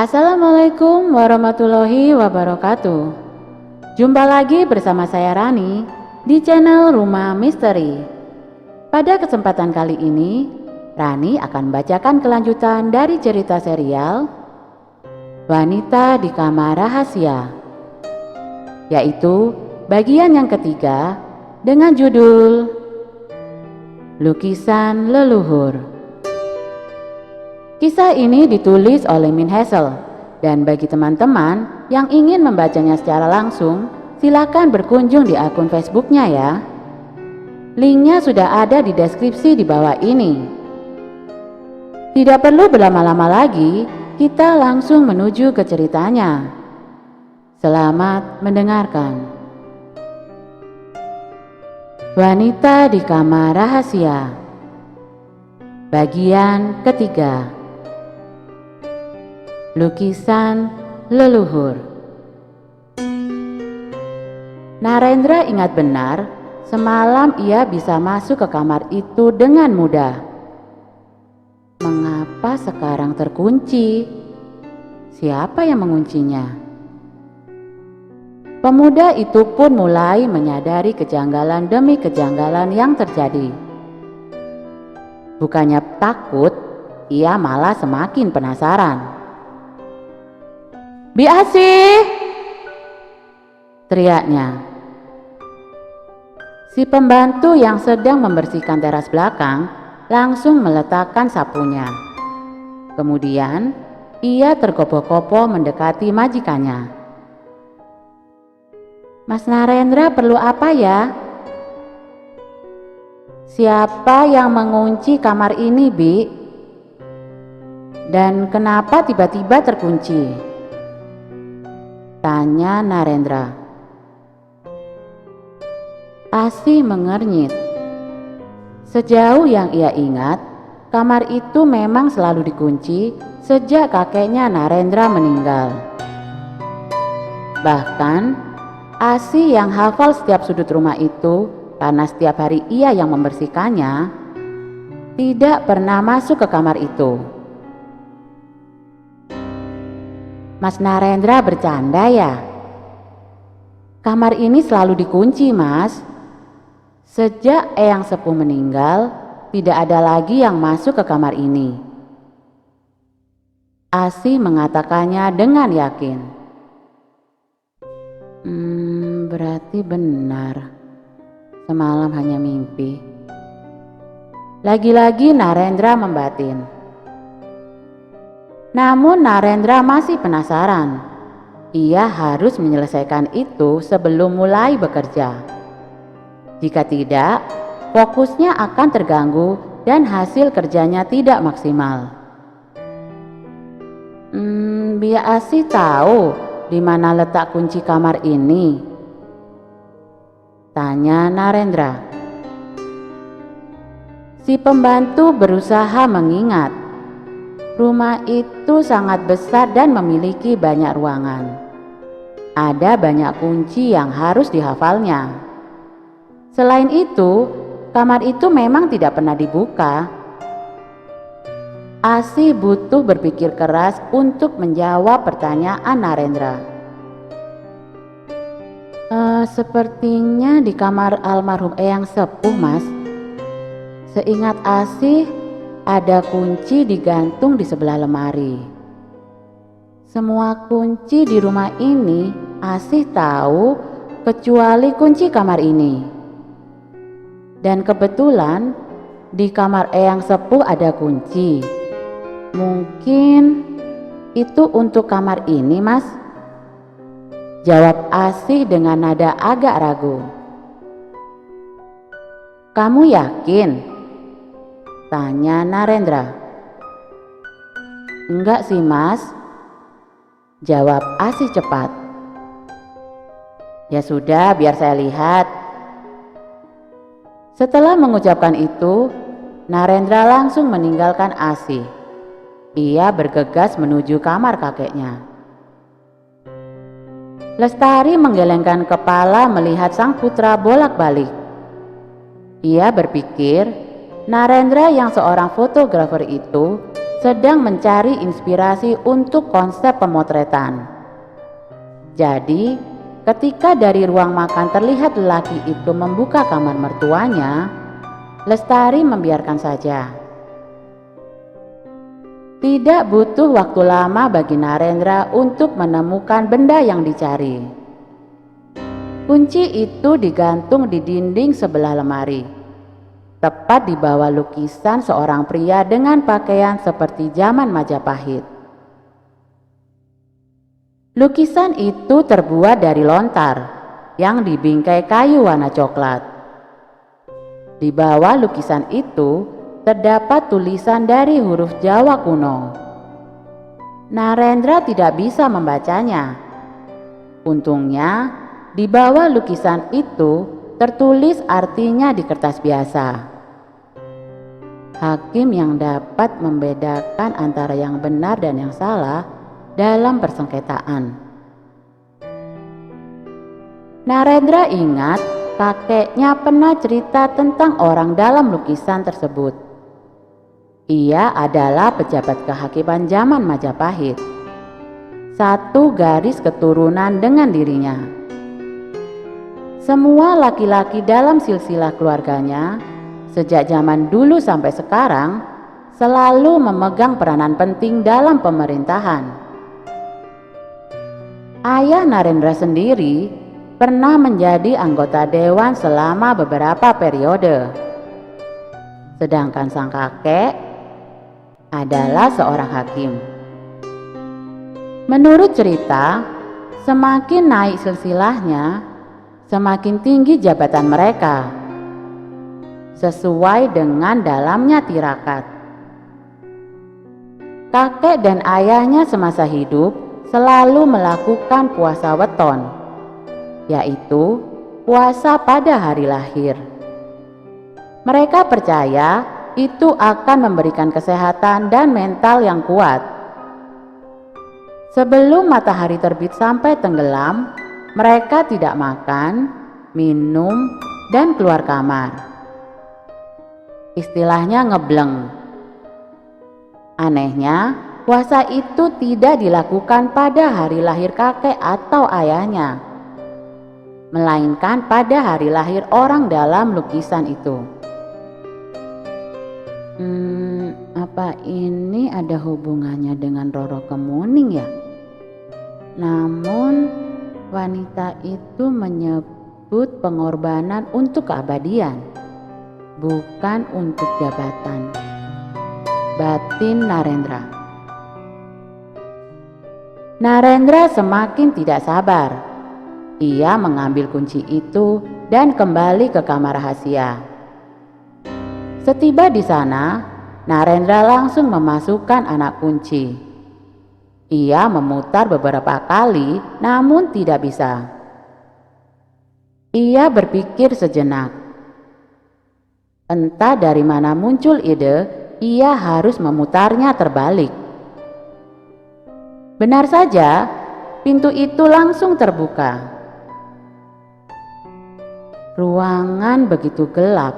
Assalamualaikum warahmatullahi wabarakatuh. Jumpa lagi bersama saya Rani di channel Rumah Misteri. Pada kesempatan kali ini, Rani akan membacakan kelanjutan dari cerita serial Wanita di Kamar Rahasia, yaitu bagian yang ketiga dengan judul Lukisan Leluhur. Kisah ini ditulis oleh Min Hazel, dan bagi teman-teman yang ingin membacanya secara langsung, silakan berkunjung di akun Facebooknya ya. Linknya sudah ada di deskripsi di bawah ini. Tidak perlu berlama-lama lagi, kita langsung menuju ke ceritanya. Selamat mendengarkan. Wanita di Kamar Rahasia, bagian ketiga. Lukisan Leluhur. Narendra ingat benar, semalam ia bisa masuk ke kamar itu dengan mudah. Mengapa sekarang terkunci? Siapa yang menguncinya? Pemuda itu pun mulai menyadari kejanggalan demi kejanggalan yang terjadi. Bukannya takut, ia malah semakin penasaran. "Bi Asih!" teriaknya. Si pembantu yang sedang membersihkan teras belakang langsung meletakkan sapunya. Kemudian ia tergopoh-gopoh mendekati majikannya. "Mas Narendra perlu apa ya? Siapa yang mengunci kamar ini, Bi? Dan kenapa tiba-tiba terkunci?" tanya Narendra. Asih mengernyit. Sejauh yang ia ingat, kamar itu memang selalu dikunci sejak kakeknya Narendra meninggal. Bahkan Asih yang hafal setiap sudut rumah itu karena setiap hari ia yang membersihkannya, tidak pernah masuk ke kamar itu. "Mas Narendra bercanda ya? Kamar ini selalu dikunci, Mas. Sejak Eyang Sepuh meninggal, tidak ada lagi yang masuk ke kamar ini." Asih mengatakannya dengan yakin. Berarti benar. Semalam hanya mimpi. Lagi-lagi Narendra membatin. Namun Narendra masih penasaran. Ia harus menyelesaikan itu sebelum mulai bekerja. Jika tidak, fokusnya akan terganggu dan hasil kerjanya tidak maksimal. Biar Asih tahu di mana letak kunci kamar ini, tanya Narendra. Si pembantu berusaha mengingat. Rumah itu sangat besar dan memiliki banyak ruangan. Ada banyak kunci yang harus dihafalnya. Selain itu, kamar itu memang tidak pernah dibuka. Asih butuh berpikir keras untuk menjawab pertanyaan Narendra. Sepertinya di kamar almarhum Eyang Sepuh, Mas. Seingat Asih, ada kunci digantung di sebelah lemari. Semua kunci di rumah ini Asih tahu kecuali kunci kamar ini. Dan kebetulan di kamar Eyang Sepuh ada kunci. Mungkin itu untuk kamar ini, Mas. Jawab Asih dengan nada agak ragu. "Kamu yakin?" tanya Narendra. "Enggak sih, Mas," jawab Asih cepat. "Ya sudah, biar saya lihat." Setelah mengucapkan itu, Narendra langsung meninggalkan Asih. Ia bergegas menuju kamar kakeknya. Lestari menggelengkan kepala melihat sang putra bolak-balik. Ia berpikir Narendra yang seorang fotografer itu sedang mencari inspirasi untuk konsep pemotretan. Jadi, ketika dari ruang makan terlihat lelaki itu membuka kamar mertuanya, Lestari membiarkan saja. Tidak butuh waktu lama bagi Narendra untuk menemukan benda yang dicari. Kunci itu digantung di dinding sebelah lemari, tepat di bawah lukisan seorang pria dengan pakaian seperti zaman Majapahit. Lukisan itu terbuat dari lontar yang dibingkai kayu warna coklat. Di bawah lukisan itu terdapat tulisan dari huruf Jawa kuno. Narendra tidak bisa membacanya. Untungnya, di bawah lukisan itu tertulis artinya di kertas biasa. Hakim yang dapat membedakan antara yang benar dan yang salah dalam persengketaan. Narendra ingat kakeknya pernah cerita tentang orang dalam lukisan tersebut. Ia adalah pejabat kehakiman zaman Majapahit, satu garis keturunan dengan dirinya. Semua laki-laki dalam silsilah keluarganya, sejak zaman dulu sampai sekarang, selalu memegang peranan penting dalam pemerintahan. Ayah Narendra sendiri pernah menjadi anggota dewan selama beberapa periode. Sedangkan sang kakek adalah seorang hakim. Menurut cerita, semakin naik silsilahnya, semakin tinggi jabatan mereka, sesuai dengan dalamnya tirakat. Kakek dan ayahnya semasa hidup selalu melakukan puasa weton, yaitu puasa pada hari lahir. Mereka percaya itu akan memberikan kesehatan dan mental yang kuat. Sebelum matahari terbit sampai tenggelam, mereka tidak makan, minum, dan keluar kamar. Istilahnya ngebleng. Anehnya, puasa itu tidak dilakukan pada hari lahir kakek atau ayahnya, melainkan pada hari lahir orang dalam lukisan itu. Apa ini ada hubungannya dengan Roro Kemuning ya? Namun wanita itu menyebut pengorbanan untuk keabadian, bukan untuk jabatan. Batin Narendra. Narendra semakin tidak sabar. Ia mengambil kunci itu dan kembali ke kamar rahasia. Setiba di sana, Narendra langsung memasukkan anak kunci. Ia memutar beberapa kali, namun tidak bisa. Ia berpikir sejenak. Entah dari mana muncul ide, ia harus memutarnya terbalik. Benar saja, pintu itu langsung terbuka. Ruangan begitu gelap.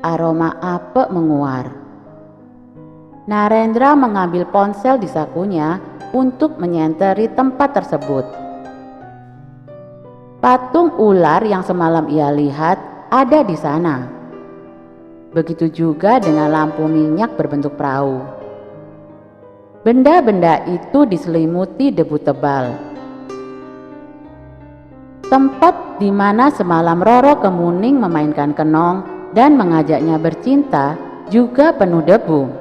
Aroma apek menguar. Narendra mengambil ponsel di sakunya untuk menyenteri tempat tersebut. Patung ular yang semalam ia lihat ada di sana. Begitu juga dengan lampu minyak berbentuk perahu. Benda-benda itu diselimuti debu tebal. Tempat di mana semalam Roro Kemuning memainkan kenong dan mengajaknya bercinta juga penuh debu.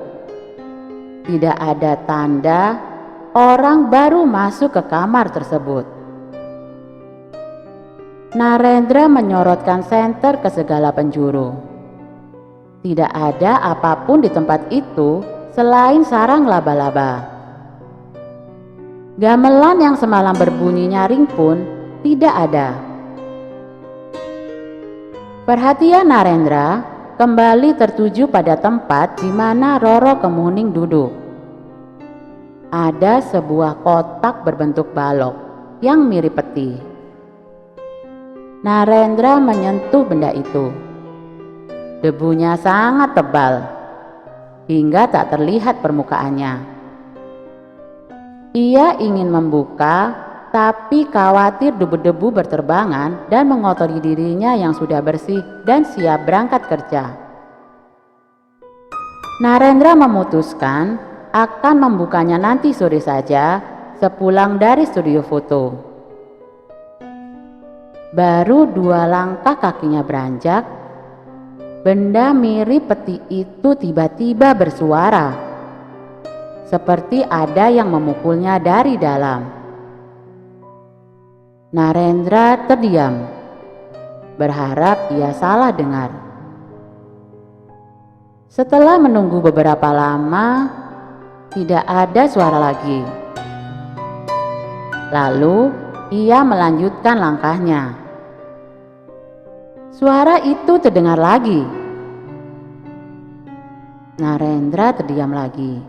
Tidak ada tanda orang baru masuk ke kamar tersebut. Narendra menyorotkan senter ke segala penjuru. Tidak ada apapun di tempat itu selain sarang laba-laba. Gamelan yang semalam berbunyi nyaring pun tidak ada. Perhatian Narendra kembali tertuju pada tempat di mana Roro Kemuning duduk. Ada sebuah kotak berbentuk balok yang mirip peti. Narendra menyentuh benda itu. Debunya sangat tebal. hingga tak terlihat permukaannya. Ia ingin membuka, tapi khawatir debu-debu berterbangan dan mengotori dirinya yang sudah bersih dan siap berangkat kerja. Narendra memutuskan akan membukanya nanti sore saja sepulang dari studio foto. Baru 2 langkah kakinya beranjak, benda mirip peti itu tiba-tiba bersuara, seperti ada yang memukulnya dari dalam. Narendra terdiam, berharap ia salah dengar. Setelah menunggu beberapa lama, tidak ada suara lagi. Lalu ia melanjutkan langkahnya. Suara itu terdengar lagi. Narendra terdiam lagi.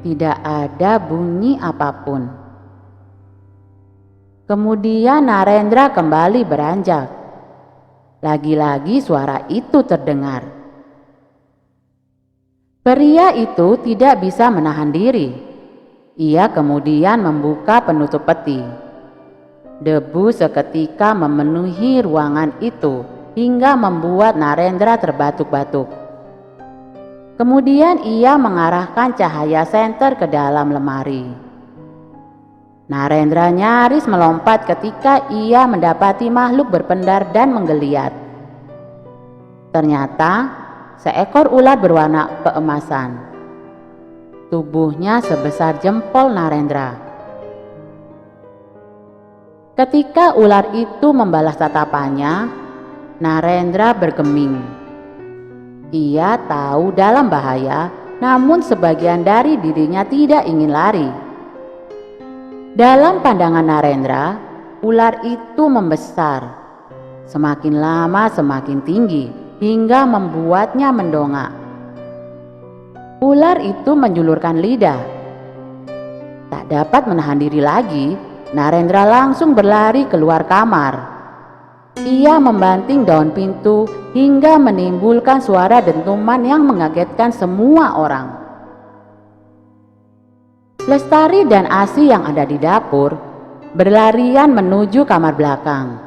Tidak ada bunyi apapun. Kemudian Narendra kembali beranjak. Lagi-lagi suara itu terdengar. Pria itu tidak bisa menahan diri. Ia kemudian membuka penutup peti. Debu seketika memenuhi ruangan itu hingga membuat Narendra terbatuk-batuk. Kemudian ia mengarahkan cahaya senter ke dalam lemari. Narendra nyaris melompat ketika ia mendapati makhluk berpendar dan menggeliat. Ternyata seekor ular berwarna keemasan. Tubuhnya sebesar jempol Narendra. Ketika ular itu membalas tatapannya, Narendra bergeming. Ia tahu dalam bahaya, namun sebagian dari dirinya tidak ingin lari. Dalam pandangan Narendra, ular itu membesar. Semakin lama semakin tinggi, hingga membuatnya mendongak. Ular itu menjulurkan lidah. Tak dapat menahan diri lagi, Narendra langsung berlari keluar kamar. Ia membanting daun pintu hingga menimbulkan suara dentuman yang mengagetkan semua orang. Lestari dan Asi yang ada di dapur berlarian menuju kamar belakang.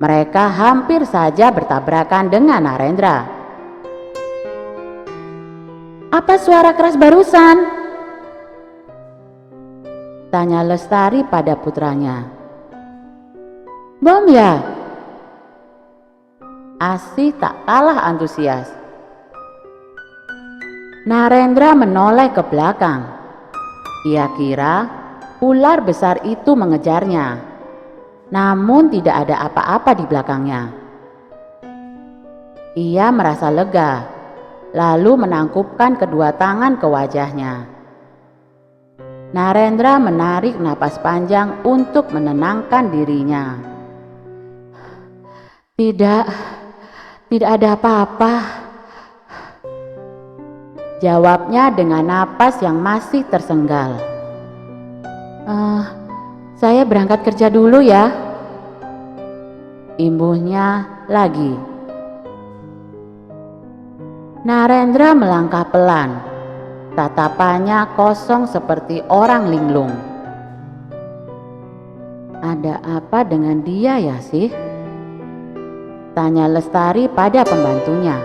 Mereka hampir saja bertabrakan dengan Narendra. "Apa suara keras barusan?" tanya Lestari pada putranya. "Bom ya?" Asi tak kalah antusias. Narendra menoleh ke belakang. Ia kira ular besar itu mengejarnya, namun tidak ada apa-apa di belakangnya. Ia merasa lega, lalu menangkupkan kedua tangan ke wajahnya. Narendra menarik napas panjang untuk menenangkan dirinya. Tidak ada apa-apa, jawabnya dengan napas yang masih tersenggal. Saya berangkat kerja dulu ya, imbuhnya lagi. Narendra melangkah pelan, tatapannya kosong seperti orang linglung. Ada apa dengan dia ya sih? Tanya Lestari pada pembantunya.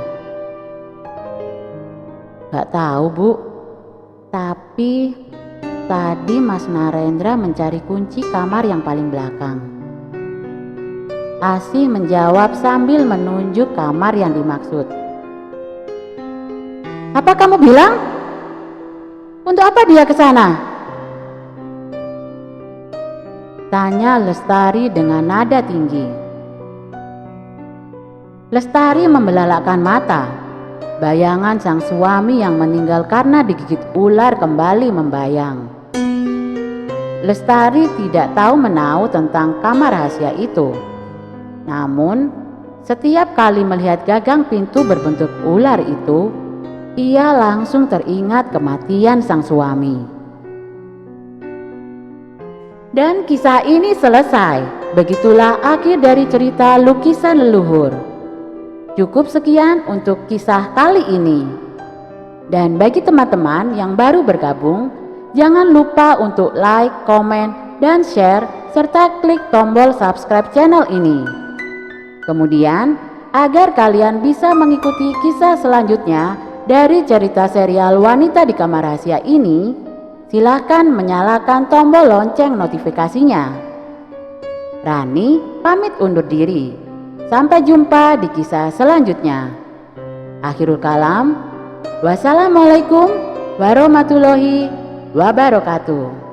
Gak tahu Bu, tapi tadi Mas Narendra mencari kunci kamar yang paling belakang. Asi menjawab sambil menunjuk kamar yang dimaksud. Apa kamu bilang? Untuk apa dia ke sana? Tanya Lestari dengan nada tinggi. Lestari membelalakkan mata. Bayangan sang suami yang meninggal karena digigit ular kembali membayang. Lestari tidak tahu menau tentang kamar rahasia itu. Namun, setiap kali melihat gagang pintu berbentuk ular itu, ia langsung teringat kematian sang suami. Dan kisah ini selesai. Begitulah akhir dari cerita Lukisan Leluhur. Cukup sekian untuk kisah kali ini. Dan bagi teman-teman yang baru bergabung, jangan lupa untuk like, komen, dan share, serta klik tombol subscribe channel ini. Kemudian, agar kalian bisa mengikuti kisah selanjutnya dari cerita serial Wanita di Kamar Rahasia ini, silakan menyalakan tombol lonceng notifikasinya. Rani pamit undur diri. Sampai jumpa di kisah selanjutnya. Akhirul kalam. Wassalamualaikum warahmatullahi wabarakatuh.